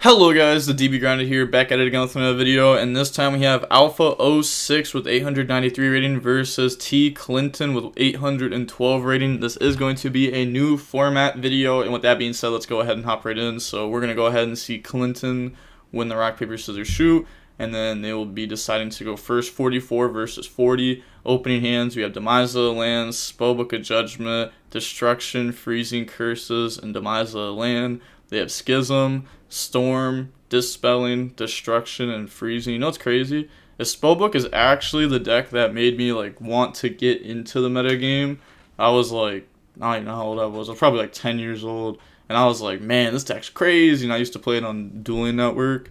Hello guys, the DB Grinder here, back at it again with another video, and this time we have Alpha 06 with 893 rating versus T Clinton with 812 rating. This is going to be a new format video, and with that being said, let's go ahead and hop right in. So we're going to go ahead and see Clinton win the rock, paper, scissors, shoot, and then they will be deciding to go first, 44 versus 40. Opening hands, we have Demise of the Land, Spellbook of Judgment, Destruction, Freezing, Curses, and Demise of the Land. They have Schism, Storm, Dispelling, Destruction, and Freezing. You know what's crazy? Spellbook is actually the deck that made me want to get into the meta game. I was I don't even know how old I was. I was probably 10 years old, and I was like, man, this deck's crazy. And I used to play it on Dueling Network.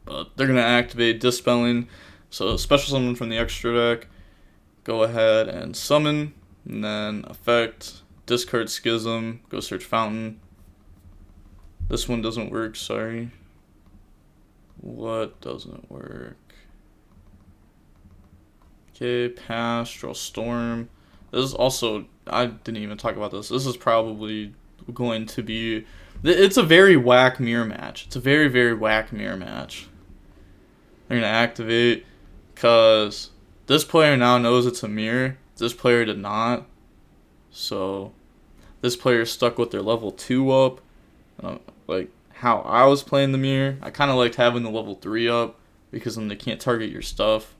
But they're gonna activate Dispelling, so special summon from the extra deck. Go ahead and summon, and then effect, discard Schism, go search Fountain. This one doesn't work, sorry. What doesn't work? Okay, pass, draw Storm. This is also, I didn't even talk about this. This is probably going to be, it's a very whack mirror match. It's a very, very whack mirror match. They're going to activate, because this player now knows it's a mirror. This player did not. So, this player is stuck with their level 2 up. Like how I was playing the mirror, I kind of liked having the level 3 up because then they can't target your stuff.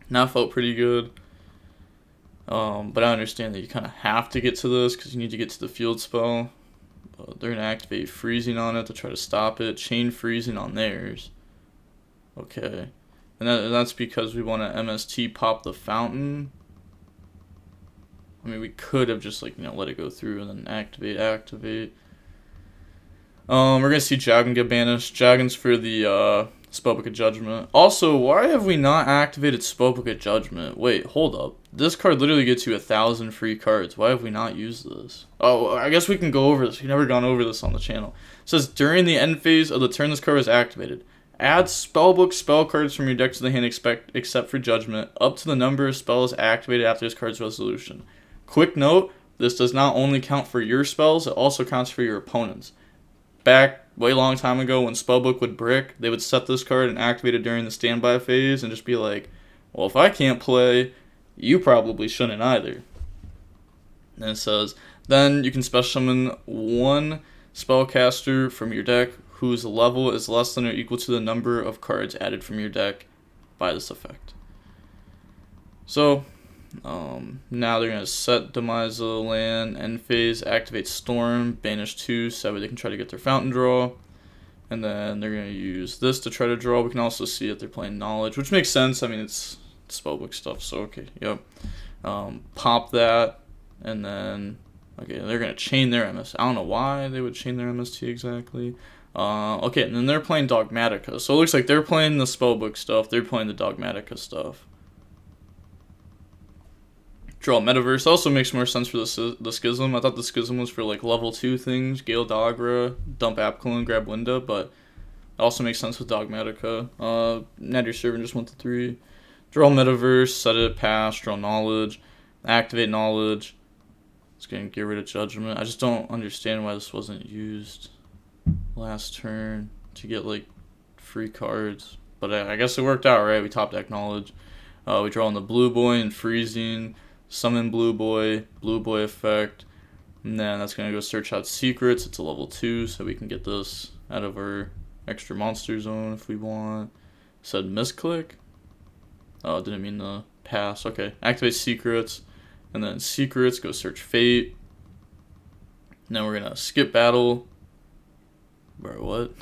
And that felt pretty good. But I understand that you kind of have to get to this because you need to get to the field spell. They're going to activate Freezing on it to try to stop it. Chain Freezing on theirs. Okay. And that's because we want to MST pop the Fountain. I mean, we could have just let it go through and then activate. We're gonna see Jagan get banished. Jagan's for the Spellbook of Judgment. Also, why have we not activated Spellbook of Judgment? Wait, hold up. This card literally gets you 1,000 free cards. Why have we not used this? Oh, I guess we can go over this. We've never gone over this on the channel. It says during the end phase of the turn this card is activated, add Spellbook spell cards from your deck to the hand except for Judgment up to the number of spells activated after this card's resolution. Quick note, this does not only count for your spells, it also counts for your opponents. Back way long time ago when Spellbook would brick, they would set this card and activate it during the standby phase and just be like, well, if I can't play, you probably shouldn't either. And it says, then you can special summon one spellcaster from your deck whose level is less than or equal to the number of cards added from your deck by this effect. So, now they're going to set Demise of the Land, end phase, activate Storm, banish 2, so that way they can try to get their Fountain draw. And then they're going to use this to try to draw. We can also see that they're playing Knowledge, which makes sense. I mean, it's Spellbook stuff, so okay, yep. Pop that, and then, okay, they're going to chain their MS. I don't know why they would chain their MST exactly. Okay, and then they're playing Dogmatika. So it looks like they're playing the Spellbook stuff, they're playing the Dogmatika stuff. Draw Metaverse also makes more sense for the Schism. I thought the Schism was for level 2 things, Gale Dogra, dump Apcalon, grab Winda, but it also makes sense with Dogmatika. Nadir Servant just went to 3. Draw Metaverse, set it, pass, draw Knowledge, activate Knowledge. It's going to get rid of Judgment. I just don't understand why this wasn't used last turn to get free cards. But I guess it worked out, right? We top deck Knowledge. We draw on the Blue Boy and Freezing. Summon Blue Boy effect, and then that's going to go search out secrets. It's a level 2, so we can get this out of our extra monster zone if we want. Said misclick. Oh, didn't mean to pass. Okay, activate secrets, and then secrets, go search fate. And then we're going to skip battle. Bro, what?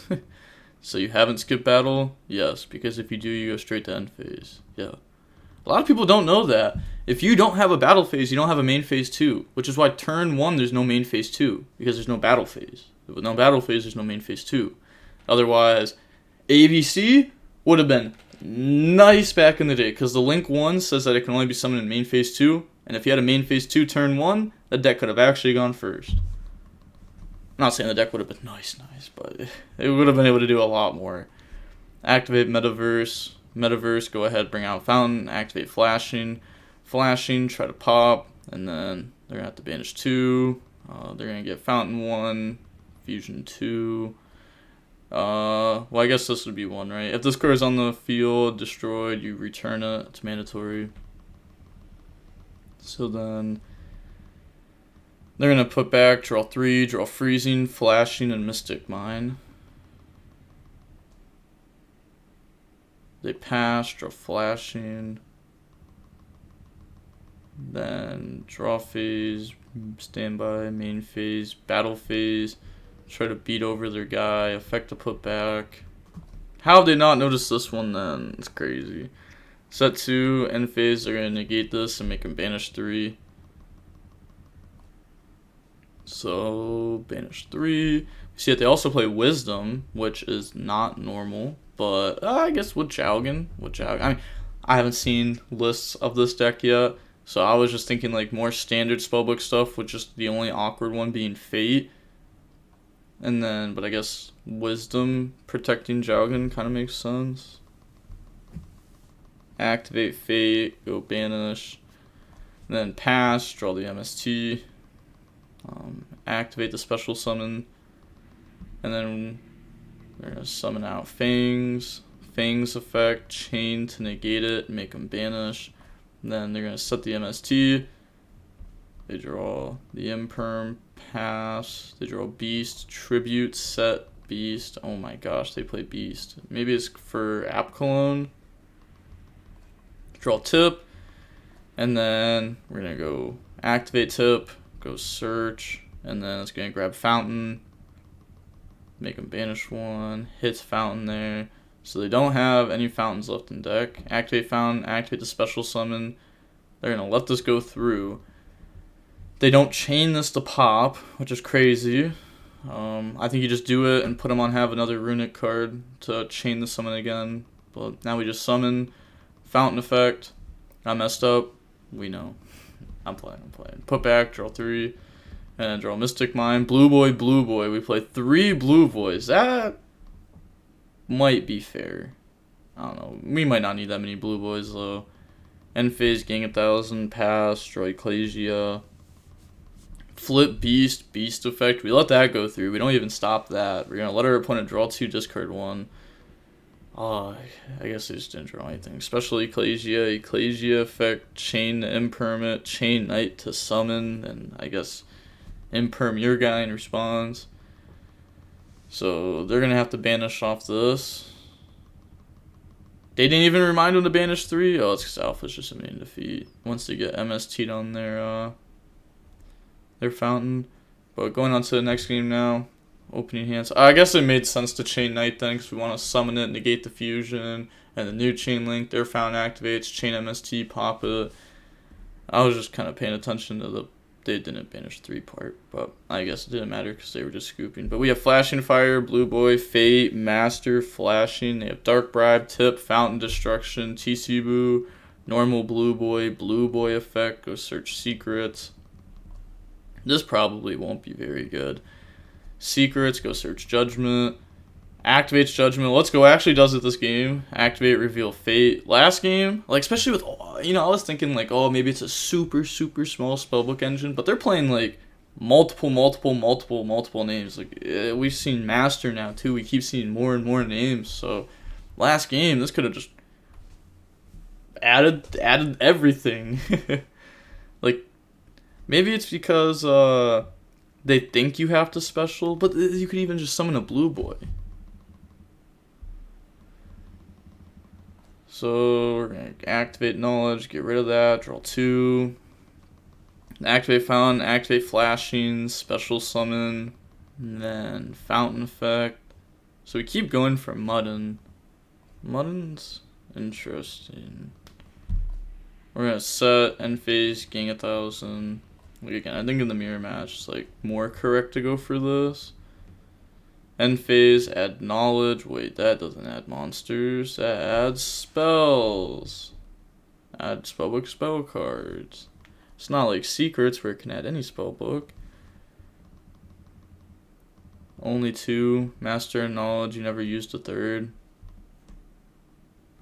So you haven't skipped battle? Yes, because if you do, you go straight to end phase. Yeah. A lot of people don't know that. If you don't have a battle phase, you don't have a main phase 2, which is why turn 1 there's no main phase 2, because there's no battle phase. With no battle phase, there's no main phase 2. Otherwise, ABC would have been nice back in the day, because the Link 1 says that it can only be summoned in main phase 2, and if you had a main phase 2 turn 1, the deck could have actually gone first. I'm not saying the deck would have been nice, but it would have been able to do a lot more. Activate Metaverse. Metaverse, go ahead, bring out Fountain, activate Flashing, try to pop, and then they're going to have to banish 2. They're going to get Fountain 1, Fusion 2. Well, I guess this would be 1, right? If this card is on the field, destroyed, you return it. It's mandatory. So then they're going to put back, draw 3, draw Freezing, Flashing, and Mystic Mine. They pass, draw Flashing. Then draw phase, standby, main phase, battle phase. Try to beat over their guy, effect to put back. How have they not noticed this one then? It's crazy. Set 2, end phase, they're going to negate this and make him banish 3. So, banish 3. See that they also play Wisdom, which is not normal. But I guess with Jowgen. I mean, I haven't seen lists of this deck yet. So I was just thinking like more standard spellbook stuff with just the only awkward one being Fate. And then, but I guess Wisdom protecting Jowgen kind of makes sense. Activate Fate, go banish. And then pass, draw the MST. Activate the special summon. And then we're going to summon out Fangs. Fangs effect, chain to negate it, make them banish. And then they're going to set the MST. They draw the Imperm, pass. They draw Beast, Tribute, set, Beast. Oh my gosh, they play Beast. Maybe it's for App Cologne. Draw Tip. And then we're going to go activate Tip, go search. And then it's going to grab Fountain. Make them banish 1. Hits Fountain there. So they don't have any fountains left in deck. Activate Fountain, activate the special summon. They're going to let this go through. They don't chain this to pop, which is crazy. I think you just do it and put them on have another Runick card to chain the summon again. But now we just summon. Fountain effect. I messed up. We know. I'm playing. Put back, draw 3. And then draw Mystic Mine. Blue boy. We play 3 blue boys. That might be fair. I don't know. We might not need that many blue boys though. End phase, gain 1,000, pass, draw Ecclesia. Flip Beast, Beast effect. We let that go through. We don't even stop that. We're going to let our opponent draw 2, discard 1. Oh, I guess they just didn't draw anything. Special Ecclesia effect, chain to Impermit, chain Knight to summon, and I guess Imperm your guy in response. So they're going to have to banish off this. They didn't even remind them to banish 3. Oh, it's because Alpha's just a main defeat. Once they get MST'd on their Fountain. But going on to the next game now. Opening hands. I guess it made sense to chain Knight then because we want to summon it, negate the fusion. And the new chain link, their Fountain activates, chain MST, pop it. I was just kind of paying attention to the they didn't banish 3 part, but I guess it didn't matter because they were just scooping. But we have Flashing Fire, Blue Boy, Fate, Master, Flashing. They have Dark Bribe, Tip, Fountain Destruction, TC Boo, normal Blue Boy effect, go search secrets. This probably won't be very good. Secrets, go search Judgment. Activates Judgment. Let's go. Actually does it this game. Activate, reveal Fate. Last game, like especially with, I was thinking like, oh, maybe it's a super small spellbook engine, but they're playing like multiple names. Like we've seen Master now too. We keep seeing more and more names. So last game, this could have just added everything. Like maybe it's because they think you have to special, but you could even just summon a Blue Boy. So we're going to activate Knowledge, get rid of that, draw 2. Activate Fountain, activate Flashing, special summon, and then Fountain effect. So we keep going for Muddin. Muddin's interesting. We're going to set, end phase, gain 1,000. Like again, I think in the mirror match, it's like more correct to go for this. End phase, add knowledge. Wait, that doesn't add monsters. That adds spells. Add spellbook spell cards. It's not like secrets where it can add any spellbook. Only 2. Master and knowledge. You never used a 3rd.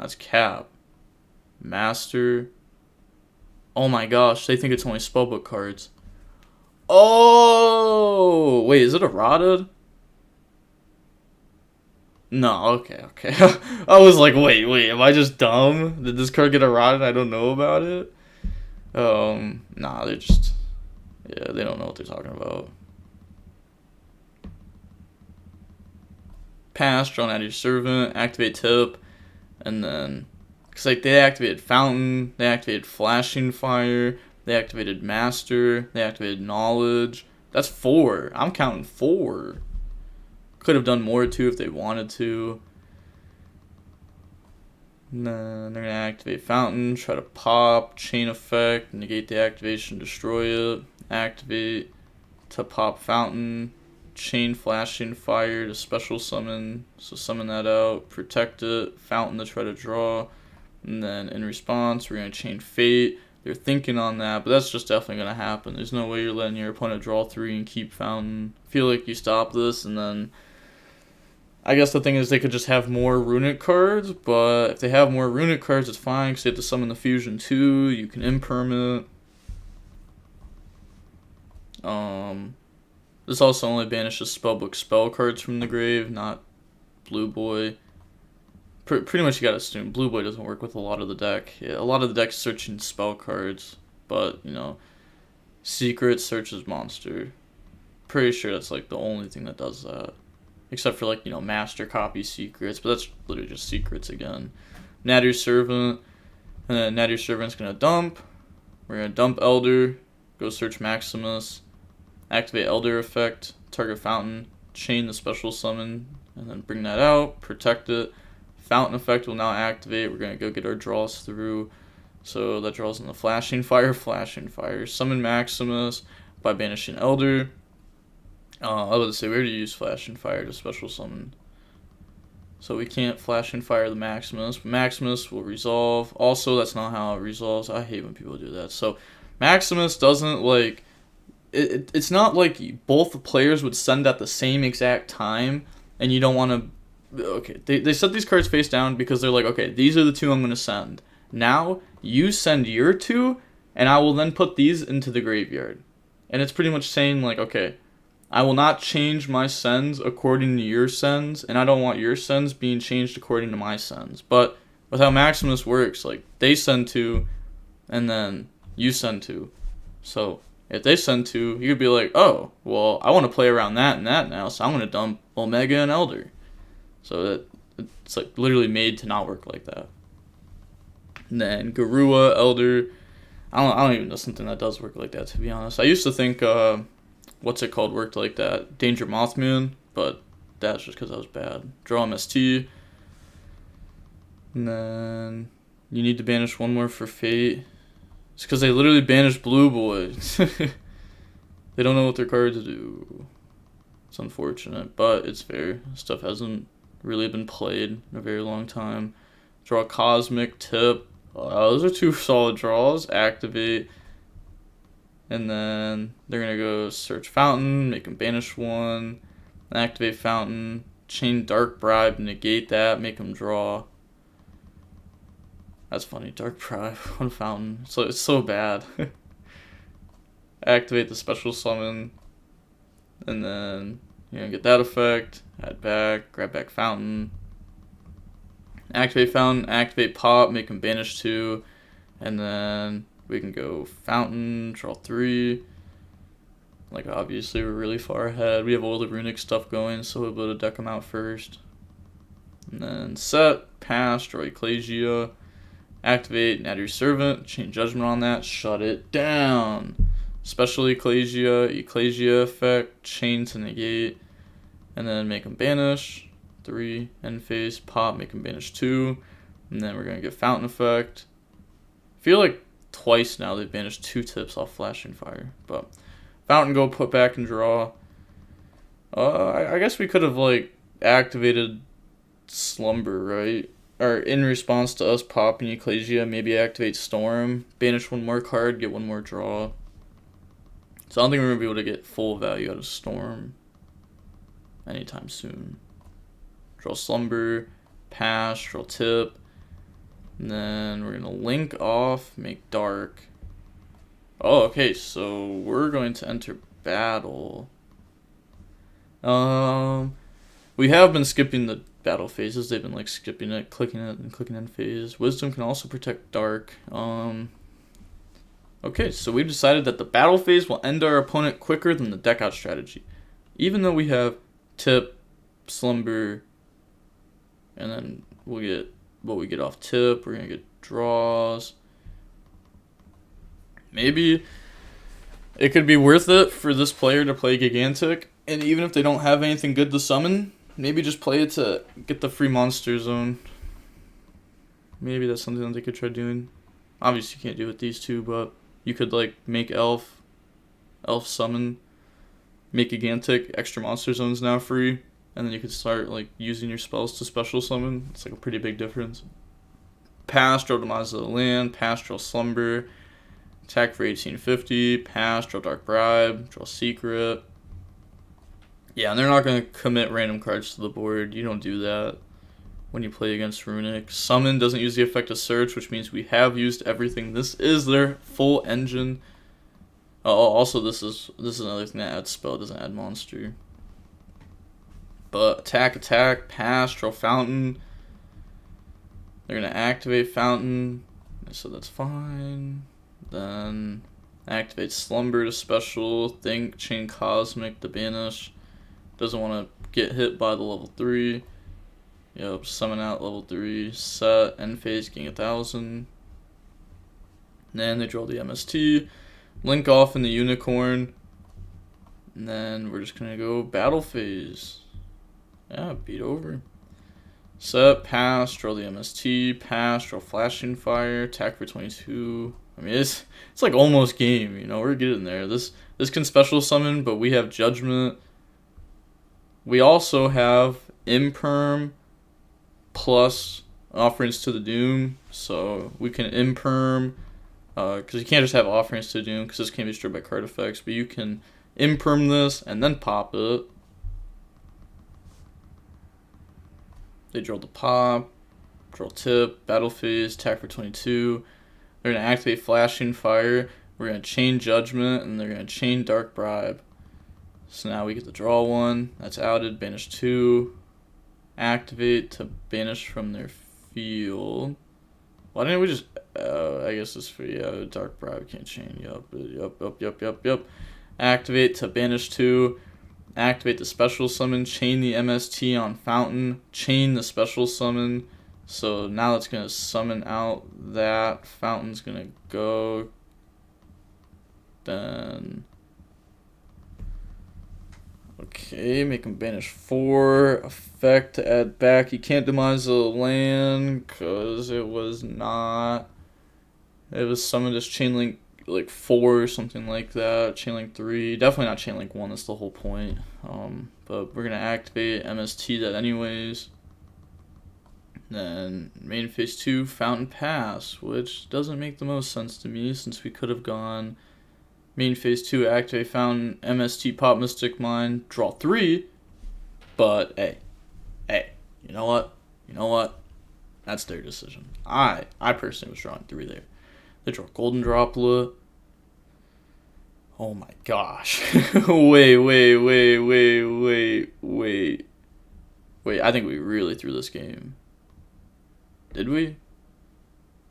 That's cap. Master. Oh my gosh, they think it's only spellbook cards. Oh! Wait, is it a rotted? No, okay. I was like, wait, am I just dumb? Did this card get eroded? I don't know about it. Nah, they're just, yeah, they don't know what they're talking about. Pass, draw an your servant, activate tip, and then, cause like they activated fountain, they activated flashing fire, they activated master, they activated knowledge. That's 4. I'm counting 4. Could have done more too if they wanted to. And then they're gonna activate fountain, try to pop, chain effect, negate the activation, destroy it, activate to pop fountain, chain flashing fire to special summon, so summon that out, protect it, fountain to try to draw, and then in response we're gonna chain fate. They're thinking on that, but that's just definitely gonna happen. There's no way you're letting your opponent draw 3 and keep fountain. I feel like you stop this, and then I guess the thing is they could just have more Runick cards, but if they have more Runick cards, it's fine because they have to summon the fusion too. You can impermanent. This also only banishes spellbook spell cards from the grave, not Blue Boy. Pretty much you gotta assume Blue Boy doesn't work with a lot of the deck. Yeah, a lot of the deck's searching spell cards, but you know, Secret searches monster. Pretty sure that's like the only thing that does that. Except for like, you know, master copy secrets, but that's literally just secrets again. Nadir Servant, and then Nadir Servant's gonna dump. We're gonna dump Elder, go search Maximus, activate Elder effect, target fountain, chain the special summon, and then bring that out, protect it. Fountain effect will now activate. We're gonna go get our draws through. So that draws in the flashing fire. Summon Maximus by banishing Elder. I was going to say, we already used Flash and Fire to special summon. So we can't Flash and Fire the Maximus. But Maximus will resolve. Also, that's not how it resolves. I hate when people do that. So Maximus doesn't, like... It's not like both players would send at the same exact time, and you don't want to... Okay, they set these cards face down because they're like, okay, these are the 2 I'm going to send. Now, you send your 2, and I will then put these into the graveyard. And it's pretty much saying, like, okay... I will not change my sends according to your sends, and I don't want your sends being changed according to my sends. But with how Maximus works, like, they send 2, and then you send 2. So if they send 2, you could be like, oh, well, I want to play around that and that now, so I'm going to dump Omega and Elder. So that it's like literally made to not work like that. And then Garua, Elder, I don't even know something that does work like that, to be honest. I used to think what's it called worked like that, Danger Mothman, but that's just because I was bad. Draw MST, and then you need to banish 1 more for Fate. It's because they literally banished Blue Boy. They don't know what their cards do. It's unfortunate, but it's fair. Stuff hasn't really been played in a very long time. Draw Cosmic, Tip. Those are 2 solid draws. Activate. And then they're going to go search Fountain, make them banish 1, activate Fountain, chain Dark Bribe, negate that, make them draw. That's funny, Dark Bribe on Fountain. So it's so bad. Activate the special summon, and then you're going to get that effect, add back, grab back Fountain, activate Fountain, activate Pop, make them banish 2, and then... we can go Fountain, draw 3. Like, obviously, we're really far ahead. We have all the Runick stuff going, so we'll be able to deck them out first. And then set, pass, draw Ecclesia, activate Nadir Servant, chain Judgment on that, shut it down. Special Ecclesia effect, chain to negate, and then make them banish. 3, end phase, pop, make them banish 2. And then we're going to get Fountain effect. I feel like twice now they've banished 2 tips off Flashing Fire, but Fountain go put back and draw. I guess we could have like activated Slumber, right? Or in response to us popping Ecclesia, maybe activate Storm, banish 1 more card, get 1 more draw. So I don't think we're gonna be able to get full value out of Storm anytime soon. Draw Slumber, pass, draw Tip. And then we're going to link off, make dark. Oh, okay, so we're going to enter battle. We have been skipping the battle phases. They've been like skipping it, clicking it, and clicking end phase. Wisdom can also protect dark. Okay, so we've decided that the battle phase will end our opponent quicker than the deck out strategy. Even though we have tip, slumber, and then we'll get what we get off tip. We're going to get draws. Maybe it could be worth it for this player to play Gigantic, and even if they don't have anything good to summon, maybe just play it to get the free monster zone. Maybe that's something that they could try doing. Obviously you can't do it with these two, but you could like make elf summon, make Gigantic, extra monster zones now free, and then you could start like using your spells to special summon. It's like a pretty big difference. Pass, draw Demise of the Land, pass, draw Slumber, attack for 1850, pass, draw Dark Bribe, draw Secret. Yeah, and they're not going to commit random cards to the board. You don't do that when you play against Runick. Summon doesn't use the effect of Search, which means we have used everything. This is their full engine. Oh, also this is another thing that adds spell, doesn't add monster. But attack, pass, draw Fountain. They're going to activate Fountain, so that's fine. Then activate Slumber to special, think, chain Cosmic to banish. Doesn't want to get hit by the level 3. Yep, summon out level 3, set, end phase, gain 1,000. Then they draw the MST, link off in the Unicorn. And then we're just going to go battle phase. Yeah, beat over. Set, pass, draw the MST, pass, draw Flashing Fire, attack for 22. I mean, it's like almost game, you know, we're getting there. This can special summon, but we have Judgment. We also have Imperm plus Offerings to the Doom, so we can Imperm, because you can't just have Offerings to the Doom, because this can't be destroyed by card effects, but you can Imperm this and then pop it. They draw the pop, draw tip, battle phase, attack for 22. They're going to activate Flashing Fire. We're going to chain Judgment, and they're going to chain Dark Bribe. So now we get to draw 1. That's outed. Banish 2. Activate to banish from their field. Why didn't we just... I guess it's for... Yeah, Dark Bribe can't chain. Yup. Activate to banish 2. Activate the special summon. Chain the MST on Fountain. Chain the special summon. So now it's going to summon out that. Fountain's going to go. Then... Okay, make him banish 4. Effect to add back. You can't demise the land because it was not... It was summoned as Chainlink like 4 or something like that. Chainlink 3. Definitely not Chainlink 1. That's the whole point. But we're going to activate MST that anyways. Then main phase 2, Fountain Pass, which doesn't make the most sense to me since we could have gone main phase 2, activate Fountain, MST, pop Mystic Mine, draw 3. But hey, you know what? That's their decision. I personally was drawing 3 there. They draw Golden Droplet. Oh my gosh. Wait. I think we really threw this game. Did we?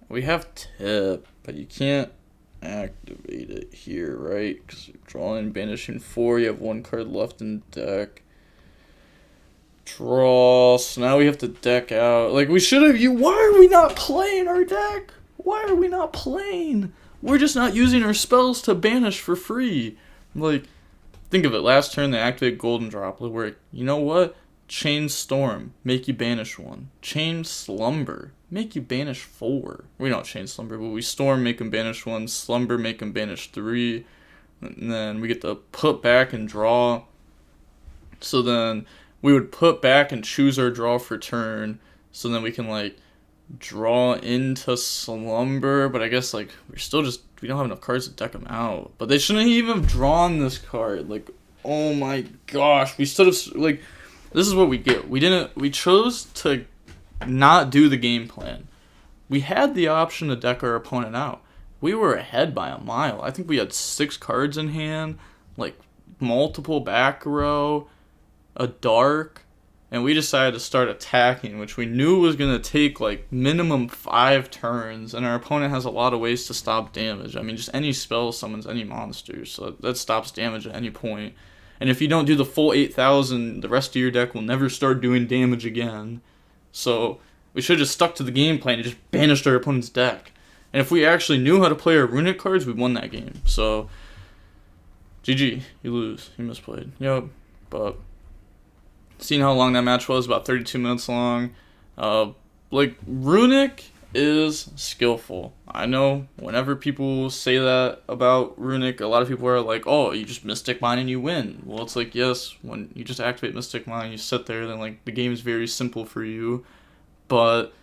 We have tip, but you can't activate it here, right? Because you're drawing, banishing 4. You have 1 card left in deck. Draw. So now we have to deck out. Like, we should have... Why are we not playing our deck? Why are we not playing? We're just not using our spells to banish for free. Like, think of it. Last turn, they activate Golden Droplet. Where, you know what? Chain Storm. Make you banish 1. Chain Slumber. Make you banish 4. We don't chain Slumber, but we Storm, make him banish 1. Slumber, make him banish 3. And then we get to put back and draw. So then we would put back and choose our draw for turn. So then we can, like, draw into Slumber. But I guess, like, we don't have enough cards to deck them out. But they shouldn't even have drawn this card. Like, oh my gosh. We should have, like, this is what we get. We chose to not do the game plan. We had the option to deck our opponent out. We were ahead by a mile. I think we had 6 cards in hand, like multiple back row, a dark, and we decided to start attacking, which we knew was going to take like minimum 5 turns, and our opponent has a lot of ways to stop damage. I mean, just any spell summons any monster, so that stops damage at any point. And if you don't do the full 8,000, the rest of your deck will never start doing damage again. So we should have just stuck to the game plan and just banished our opponent's deck. And if we actually knew how to play our Runick cards, we won that game. So GG, you lose, you misplayed. Yep, but seeing how long that match was, about 32 minutes long. Like, Runick is skillful. I know whenever people say that about Runick, a lot of people are like, oh, you just Mystic Mine and you win. Well, it's like, yes, when you just activate Mystic Mine, you sit there, then like the game is very simple for you. But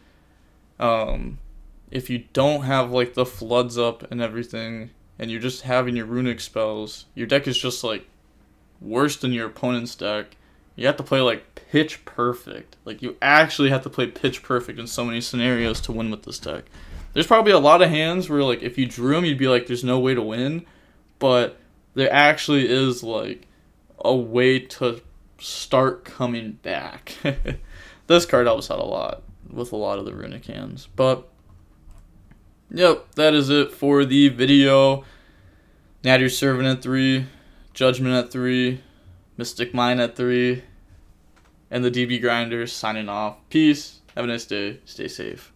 if you don't have like the floods up and everything, and you're just having your Runick spells, your deck is just like worse than your opponent's deck. You have to play like pitch perfect. Like, you actually have to play pitch perfect in so many scenarios to win with this deck. There's probably a lot of hands where like if you drew them, you'd be like, there's no way to win. But there actually is like a way to start coming back. This card helps out a lot with a lot of the Runick hands. But yep, that is it for the video. Natty Servant at 3, Judgment at 3, Mystic Mine at 3, and the DB Grinders signing off. Peace. Have a nice day. Stay safe.